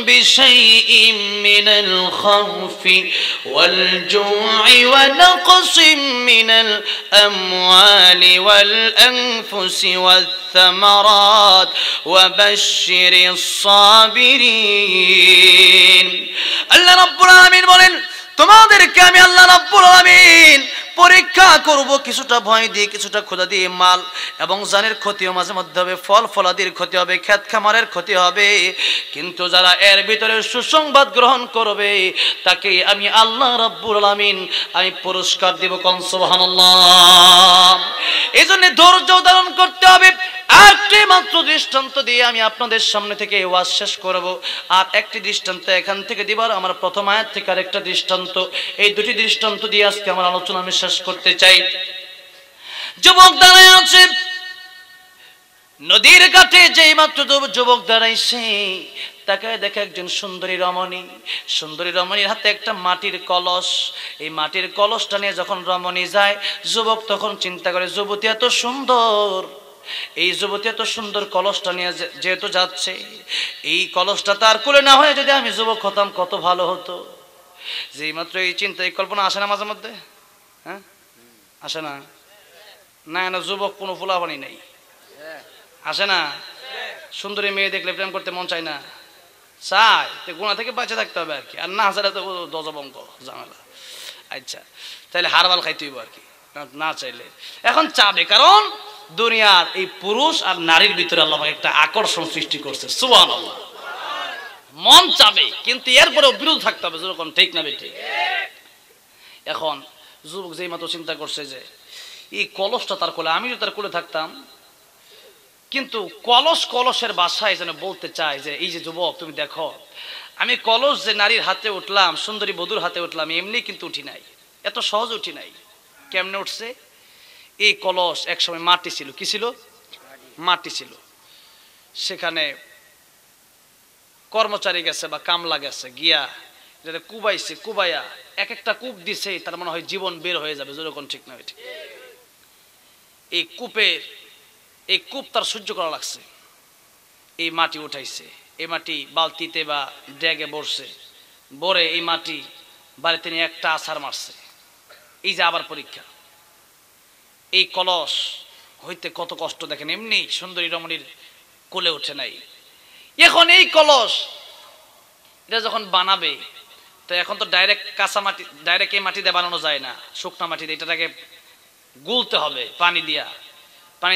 بِشَيْءٍ مِّنَ الْخَوْفِ وَالْجُوعِ وَنَقْصٍ مِّنَ الْأَمْوَالِ وَالْأَنفُسِ وَالثَّمَرَاتِ وَبَشِّرِ الصَّابِرِينَ। আল্লাহ রাব্বুল আলামিন বলেন, তোমাদেরকে আমি আল্লাহ রাব্বুল আলামিন পরীক্ষা করব, কিছুটা ভয় দিয়ে, কিছুটা ক্ষুধা দিয়ে, মাল এবং জানের ক্ষতিও মাঝে মধ্যে হবে, ফল ফলাদির ক্ষতি হবে, ক্ষেত খামারের ক্ষতি হবে, কিন্তু যারা এর ভিতরে সুসংবাদ গ্রহণ করবে তাকে আমি আল্লাহ রাব্বুল আলামিন আমি পুরস্কার দেব। কোন সুবহানাল্লাহ। এই জন্য ধৈর্য ধারণ করতে হবে। একটি মাত্র দৃষ্টান্ত দিয়ে আমি আপনাদের সামনে থেকে ওয়াজ শেষ করব। আর একটি দৃষ্টান্ত এখান থেকে দিবার, আমার প্রথম আয়াত থেকে আরেকটা দৃষ্টান্ত, এই দুটি দৃষ্টান্ত দিয়ে আজকে আমার আলোচনা আমি শেষ করতে চাই। যুবক দাঁড়ায় আছে, নদীর ঘাটে যেই মাত্র যুবক দাঁড়াইছে, তাকে দেখে একজন সুন্দরী রমণী। সুন্দরী রমণীর হাতে একটা মাটির কলস। এই মাটির কলসটা নিয়ে যখন রমণী যায়, যুবক তখন চিন্তা করে, যুবতী এত সুন্দর, এই যুবতী এত সুন্দর কলসটা নিয়ে যেহেতু যাচ্ছে, এই কলসটা তার কোলে না হয়ে যদি আমি যুবক হতাম কত ভালো হতো। যেই মাত্র এই চিন্তা, এই কল্পনা আসে না মাঝে মধ্যে? হ্যাঁ, আসে না? না না, যুবক কোনো ফুলাফানি নেই, আসে না? সুন্দরী মেয়ে দেখলে প্রেম করতে মন চায় না? চাই, তো গুণা থেকে বাঁচে থাকতে হবে আর কি। আর না হাজারে তো দজবঙ্ক ঝামেলা। আচ্ছা, তাহলে হারবাল খাইতে হইব আর কি, না চাইলে। এখন চাবে, কারণ দুনিয়ার এই পুরুষ আর নারীর ভিতরে আল্লাহ একটা আকর্ষণ সৃষ্টি করছে। সুবহানাল্লাহ। মন চাবে, কিন্তু এরপরেও বিরোধ থাকতে হবে, যেরকম ঠিক না বেঠিক। এখন যুবক যেই মতো চিন্তা করছে যে এই কলসটা তার কোলে, আমি যদি তার কোলে থাকতাম, কিন্তু কলসের বাসায় যেন বলতে চায় যে এই যে যুবক তুমি দেখো, আমি কলস যে নারীর হাতে উঠলাম, সুন্দরী বধূর হাতে উঠলাম, এমনি কিন্তু উঠি নাই, এত সহজ উঠি নাই। কেমনে উঠছে? এই কলস একসময় মাটি ছিল। কি ছিল? মাটি ছিল। সেখানে কর্মচারী গেছে বা কামলা গেছে, গিয়া যেটা কুবাইছে, কুবাইয়া এক একটা কূপ দিছে, তার মনে হয় জীবন বের হয়ে যাবে, যেরকম ঠিক না ঠিক। এই কূপ তার সহ্য করা লাগছে। এই মাটি উঠাইছে, এই মাটি বালতিতে বা ড্যাগে ভরছে, ভরে এই মাটি বাড়িতে নিয়ে একটা আছাড় মারছে। এই যে আবার পরীক্ষা, এই কলস হইতে কত কষ্ট দেখেন। এমনি সুন্দরী রমণীর কোলে ওঠে নাই। এখন এই কলস এটা যখন বানাবে, তো এখন তো ডাইরেক্ট কাঁচা মাটি, ডাইরেক্ট এই মাটি দিয়ে বানানো যায় না, শুকনা মাটি দিয়ে এটাকে গুলতে হবে, পানি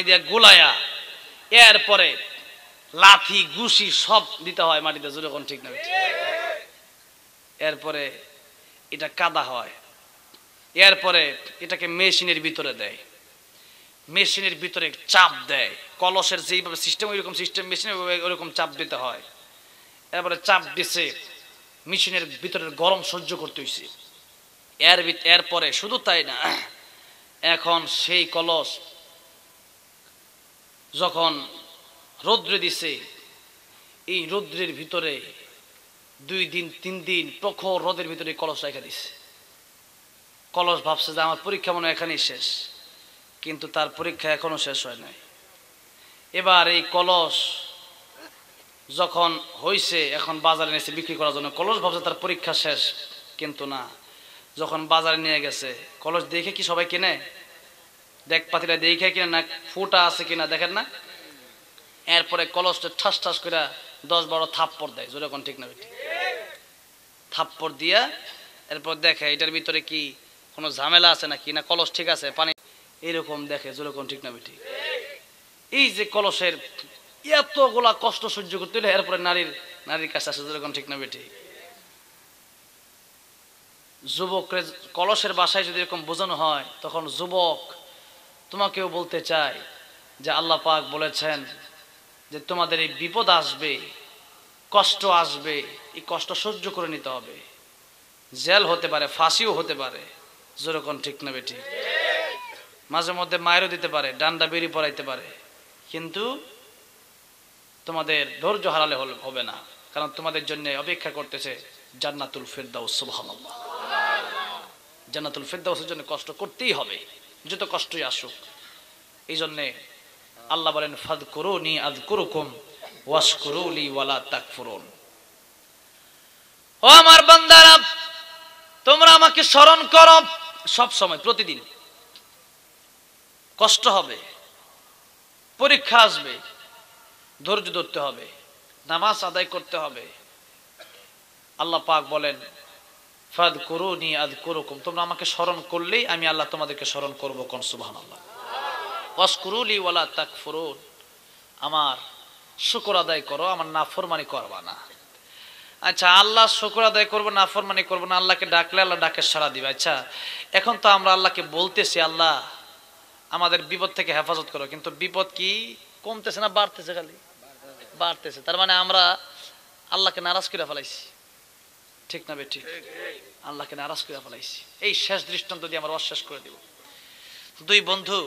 দিয়া গুলায়া, এরপরে লাথি ঘুষি সব দিতে হয় মাটিতে, যেরকম ঠিক না। এরপরে এটা কাদা হয়, এরপরে এটাকে মেশিনের ভিতরে দেয়, মেশিনের ভিতরে চাপ দেয়, কলসের যেইভাবে সিস্টেম ওইরকম সিস্টেম মেশিনে ওইরকম চাপ দিতে হয়। এরপরে চাপ দিছে, মেশিনের ভিতরের গরম সহ্য করতে হয়েছে। এরপরে শুধু তাই না, এখন সেই কলস যখন রৌদ্রে দিছে, এই রৌদ্রের ভিতরে 2 দিন 3 দিন প্রখর রোদের ভিতরে কলস রেখে দিছে। কলস ভাবছে যে আমার পরীক্ষা মনে হয় এখানেই শেষ, কিন্তু তার পরীক্ষা এখনো শেষ হয় নাই। এবার এই কলস যখন হইছে, এখন বাজারে নিয়েছে বিক্রি করার জন্য। কলস ভাবছে তার পরীক্ষা শেষ, কিন্তু না। যখন বাজারে নিয়ে গেছে, কলস দেখে কি সবাই কিনে? দেখ পাতিরা দেখে কিনে না, ফুটা আছে কিনা দেখেন না। এরপরে কলসটা ঠাস ঠাস করে 10-12 থাপ্পড় দেয়, যেরকম ঠিক না বেটি। থাপ্পড় দিয়া এরপর দেখে এটার ভিতরে কি কোনো ঝামেলা আছে নাকি, না কলস ঠিক আছে, পানি এরকম দেখে, যেরকম ঠিক না বেটি। এই যে কলসের এতগুলা কষ্ট সহ্য করতে হলে এরপরে নারীর কাছে আসে, যেরকম ঠিক না বেটি। যুবকরে কলসের বাসায় যদি এরকম বোঝানো হয়, তখন যুবক তোমাকেও বলতে চায় যে আল্লাহ পাক বলেছেন যে তোমাদের এই বিপদ আসবে, কষ্ট আসবে, এই কষ্ট সহ্য করে নিতে হবে। জেল হতে পারে, ফাঁসিও হতে পারে, যেরকম ঠিক না বেটি। মাঝে মধ্যে মায়েরও দিতে পারে, ডান্ডা বেরি পড়াইতে পারে, কিন্তু তোমাদের ধৈর্য হারালে হবে না, কারণ তোমাদের জন্য অপেক্ষা করতেছে জান্নাতুল ফিরদাউস। সুবহানাল্লাহ। জান্নাতুল ফিরদাউসের জন্য কষ্ট করতেই হবে, যত কষ্টই আসুক। এই জন্যে আল্লাহ বলেন ফাযকুরুনি আযকুরুকুম ওয়াশকুরুলি ওয়ালা তাকফুরুন। ও আমার বান্দারা, তোমরা আমাকে স্মরণ করো সব সময়, প্রতিদিন। কষ্ট হবে, পরীক্ষা আসবে, ধৈর্য ধরতে হবে, নামাজ আদায় করতে হবে। আল্লাহ পাক বলেন ফাযকুরুনি আযকুরুকুম, তোমরা আমাকে স্মরণ করলেই আমি আল্লাহ তোমাদেরকে স্মরণ করব। কোন সুবহানাল্লাহ। ওয়াশকুরুলি ওয়ালা তাকফুরুন, আমার শুকর আদায় করো, আমার নাফরমানি করবা না। আচ্ছা, আল্লাহ শুকর আদায় করবো, নাফরমানি করবো না, আল্লাহকে ডাকলে আল্লাহ ডাকে সাড়া দিবে। আচ্ছা, এখন তো আমরা আল্লাহকে বলতেছি আল্লাহ আমাদের বিপদ থেকে হেফাজত করো, কিন্তু বিপদ কি কমতেছে না বাড়তেছে? খালি বাড়তেছে। তার মানে আমরা আল্লাহকে নারাজ করে ফেলাইছি, ঠিক না বেঠিক? আল্লাহকে নারাজ করে ফেলাইছি। এই শেষ দৃষ্টান্ত দিয়ে আমরা অশেষ করে দিব। 2 বন্ধু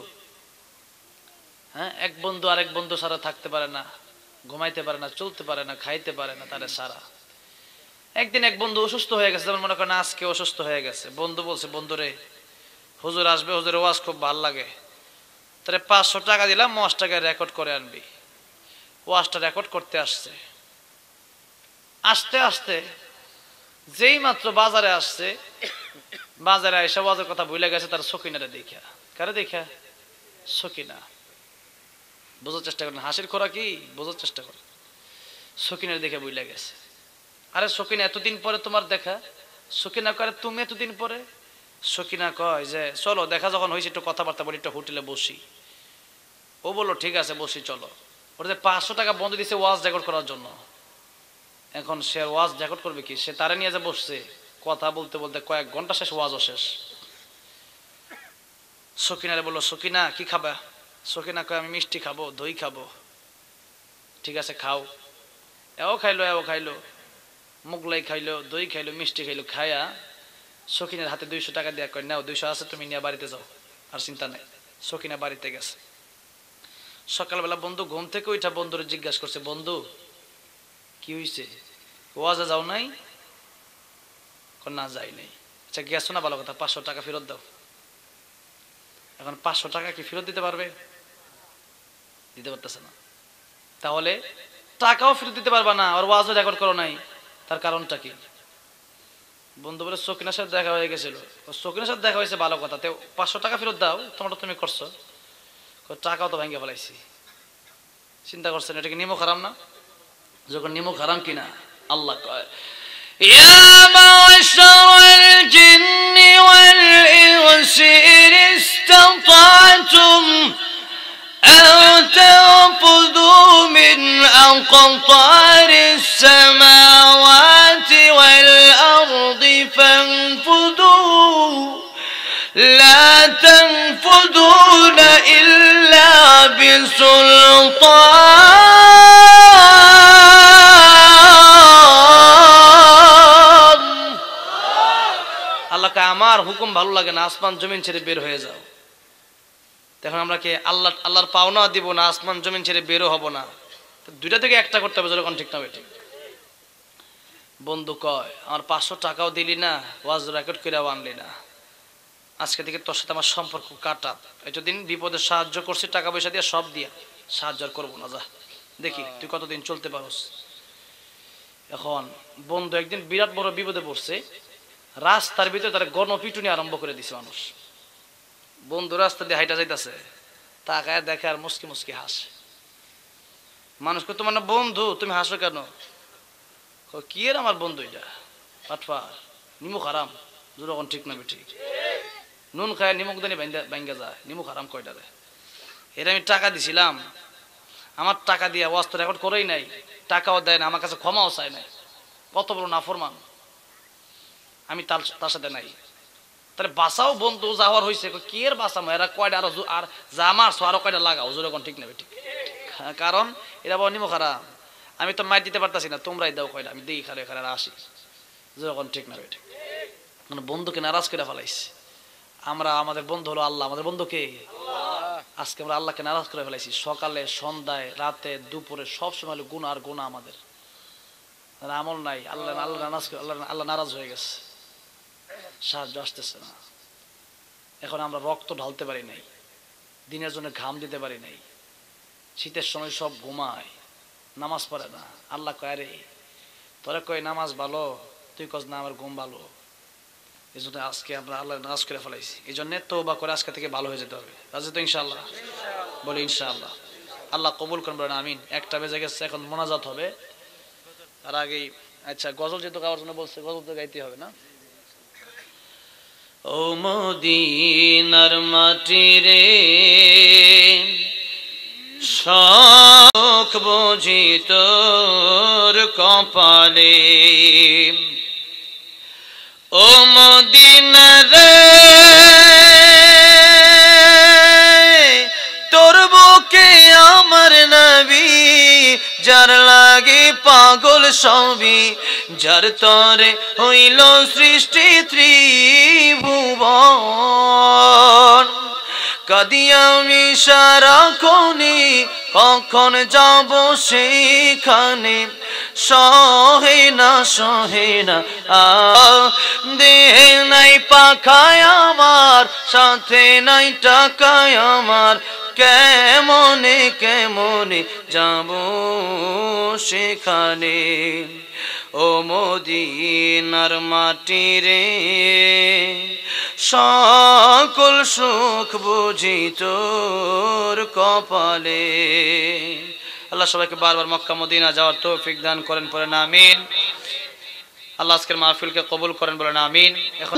হ্যাঁ, এক বন্ধু আরেক বন্ধু ছাড়া থাকতে পারে না, ঘুমাইতে পারে না, চলতে পারে না, খাইতে পারে না তারে সারা। একদিন এক বন্ধু অসুস্থ হয়ে গেছে, যেমন মনে করেন আজকে অসুস্থ হয়ে গেছে। বন্ধু বলছে, বন্ধু রে হুজুর আসবে, হুজুরের ওয়াজ খুব ভাল লাগে, তাহলে 500 টাকা দিলাম, ওয়াজটাকে রেকর্ড করে আনবি। ওয়াজটা রেকর্ড করতে আসছে। আসতে আসতে যেই মাত্র বাজারে আসছে, বাজারে এসে ওয়াজের কথা ভুলে গেছে তার সকিনারে দেখা। কারে দেখা? সকিনা। বোঝার চেষ্টা করেন, হাসির খোরা কি বোঝার চেষ্টা করেন। সকিনারে দেখে ভুলে গেছে। আরে সকিনা এতদিন পরে তোমার দেখা। সকিনা করে তুমি এতদিন পরে? সকিনা কয় যে চলো দেখা যখন হয়েছে একটু কথাবার্তা বলি, একটু হোটেলে বসি। ও বললো ঠিক আছে বসি চলো। ওর যে 500 টাকা বন্ধ দিছে ওয়াজ রেকর্ড করার জন্য, এখন সে ওয়াজ রেকর্ড করবে কি? সে তারে নিয়ে যে বসছে, কথা বলতে বলতে কয়েক ঘন্টা শেষ, ওয়াজও শেষ। সকিনারে বললো, সকিনা কি খাবা? সকিনা কয় আমি মিষ্টি খাবো, দই খাবো। ঠিক আছে খাও। এও খাইলো, এও খাইলো, মোগলাই খাইলো, দই খাইলো, মিষ্টি খাইলো। খায়া সকিনের হাতে 200 টাকা দেয়া কয় নাও 200 আছে, তুমি নিয়ে বাড়িতে যাও, আর চিন্তা নাই। সকিনা বাড়িতে গেছে। সকালবেলা বন্ধু ঘুম থেকে ওইটা বন্ধুরে জিজ্ঞাসা করছে, বন্ধু কি হয়েছে, ওয়াজে যাও নাই? না যাই নাই। আচ্ছা গেছো না, ভালো কথা, 500 টাকা ফেরত দাও। এখন 500 টাকা কি ফেরত দিতে পারবে? দিতে পারতেছে না। তাহলে টাকাও ফেরত দিতে পারবা না, আর ওয়াজও রেকর্ড করো নাই, তার কারণটা কি? বন্ধু বলে সকিনার সাথে দেখা হয়ে গেছিল। সকিনার সাথে দেখা হয়েছে ভালো কথা, 500 টাকা ফেরত দাও, তোমারটা তুমি করছো। টাকাও তো ভেঙে ফেলাইছি। চিন্তা করছেন এটা কি নিমক হারাম না? যখন নিমক হারাম কিনা আল্লাহ কয়, ইয়া মা'শারাল জিন্নি ওয়াল ইনসি ইন ইসতাতা'তুম আন তানফুযু মিন আওকাতারিস সামাওয়াতি ওয়াল আরদি ফানফুযু لا تنفذون إلا بسلطان। আল্লাহকে আমার হুকুম ভালো লাগে না, আসমান জমিন ছেড়ে বের হয়ে যাও। এখন আমরা কি আল্লাহর পাওনা দিব না, আসমান জমিন ছেড়ে বেরও হব না? দুইটা থেকে একটা করতে হবে, যখন ঠিক না বেঠিক। বন্ধু কয় আমার 500 টাকাও দিলি না, ওয়াজ রেকর্ড করেও আনলি না, আজকে থেকে তোর সাথে আমার সম্পর্ক কাটা। এতদিন বিপদে সাহায্য করছি, টাকা পয়সা দিয়ে সব দিয়া, সাহায্য করবো না, যা দেখি তুই কতদিন চলতে পারস। এখন বন্ধু একদিন বিরাট বড় বিপদে পড়ছে, রাস্তার ভিতরে তার গণপিটুনি আরম্ভ করে দিছে মানুষ। বন্ধু রাস্তা দিয়ে হাইটা যাইতেছে, তাকায় দেখে আর মুসকি মুসকি হাসে। মানুষকে তোমার না বন্ধু, তুমি হাসো কেন? কি এর আমার বন্ধু, এটা পাটফার, নিমুখ হারাম। যখন ঠিক না ঠিক, নুন খায় নিমুখ দানি ভাঙ্গা যায়, নিমুখ হারাম কয়টা রে? এর আমি টাকা দিছিলাম, আমার টাকা দিয়ে ওয়াজ তো রেকর্ড করেই নাই, টাকাও দেয় না, আমার কাছে ক্ষমাও চায় নাই। কত বড় নাফরমান আমি, তার সাথে নাই। তাহলে বাসাও বন্ধু যাওয়ার হয়েছে, কি এর বাসাম, এরা কয়টা আর যা মারছো আরো কয়টা লাগাও, যখন ঠিক না ঠিক। কারণ এরা বড় নিমুখ হারাম, আমি তো মাইর দিতে পারতাছি না, তোমরাই দাও কয়টা, আমি দিই খারে খারে আসি, যখন ঠিক না ঠিক। মানে বন্ধুকে নারাজ করে ফেলাইছি আমরা। আমাদের বন্ধু হলো আল্লাহ, আমাদের বন্ধুকে আজকে আমরা আল্লাহকে নারাজ করে ফেলাইছি। সকালে, সন্ধ্যায়, রাতে, দুপুরে, সব সময় গুনাহ আর গুনাহ আমাদের, আমল নাই। আল্লাহ নারাজ হয়ে গেছে, সাহায্য আসতেছে না। এখন আমরা রক্ত ঢালতে পারি নাই, দিনের জন্য ঘাম দিতে পারি নাই, শীতের সময় সব ঘুমায়, নামাজ পড়ে না। আল্লাহ কয় আরে তোরা কয় নামাজ ভালো, তুই কস না আমার ঘুম ভালো। এই জন্য আজকে আমরা আল্লাহ নারাজ করে ফেলাইছি। এই জন্য তওবা করে আজকে থেকে ভালো হয়ে যেতে হবে। রাজি তো ইনশাআল্লাহ? বলি ইনশাআল্লাহ। আল্লাহ কবুল করুন, বলেন আমিন। 1টা বেজে গেছে, এখন মোনাজাত হবে। আর আগেই আচ্ছা গজল যেহেতু গাওয়ার জন্য বলছে, গজল তো গাইতে হবে না? ও মদিনার মাটি রে, শখ বুঝি তোর কপালে, ও মদিনা রে তোর বুকে আমার নবী, যার লাগে পাগল সবই, যার তরে হইল সৃষ্টি ত্রিভুবন। কাঁদি আমি সারাক্ষণে, কখন যাব সেখানে, সহে না দেহ নাই পাখায় আমার, সাথে নাই টাকায় আমার, কেমনে যাব সেখানে। ও মদিনার মাটি রে, সকল সুখ বুঝি তোর কপালে। আল্লাহ সবাইকে বারবার মক্কা মদিনা যাওয়ার তৌফিক দান করেন, বলেন আমিন। আল্লাহ আজকের মাহফিলকে কবুল করেন, বলেন আমিন। এখন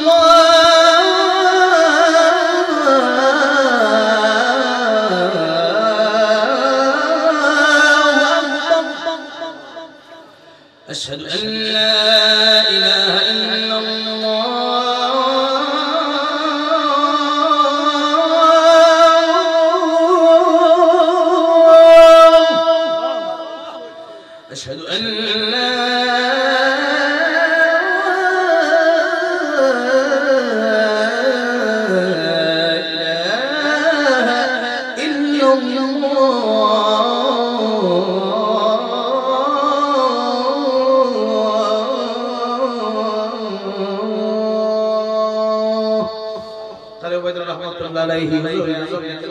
أشهد أن لا إله إلا الله أشهد أن لا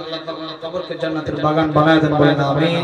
আল্লাহ কবরকে জান্নাতের বাগান বানায় দেন, বলেন আমিন।